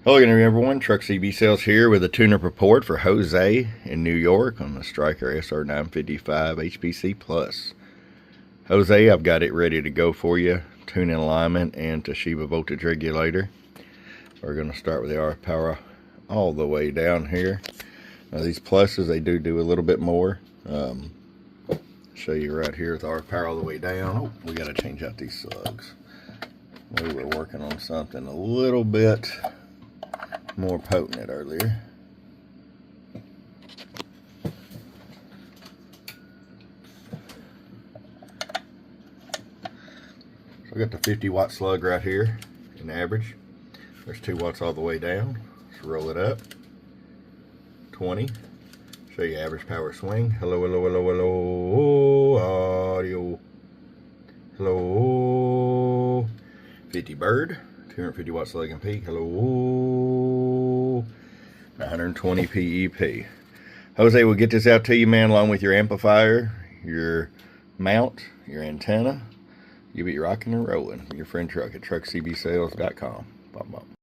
Hello again everyone, Truck CB Sales here with a tune-up report for Jose in New York on the Stryker SR-955 HPC Plus. Jose, I've got it ready to go for you, tune-in alignment and Toshiba voltage regulator. We're going to start with the RF power all the way down here. Now these pluses, they do a little bit more. Show you right here with the RF power all the way down. Oh, we got to change out these slugs. We were working on something a little bit more potent earlier. So I got the 50 watt slug right here in average. There's 2 watts all the way down. Let's roll it up. 20. Show you average power swing. Hello, hello, hello, hello. Audio. Hello. 50 bird. 250 watt slug and peak. Hello. 120 PEP. Jose will get this out to you, man, along with your amplifier, your mount, your antenna. You'll be rocking and rolling. Your friend Truck at truckcbsales.com. Bye bye.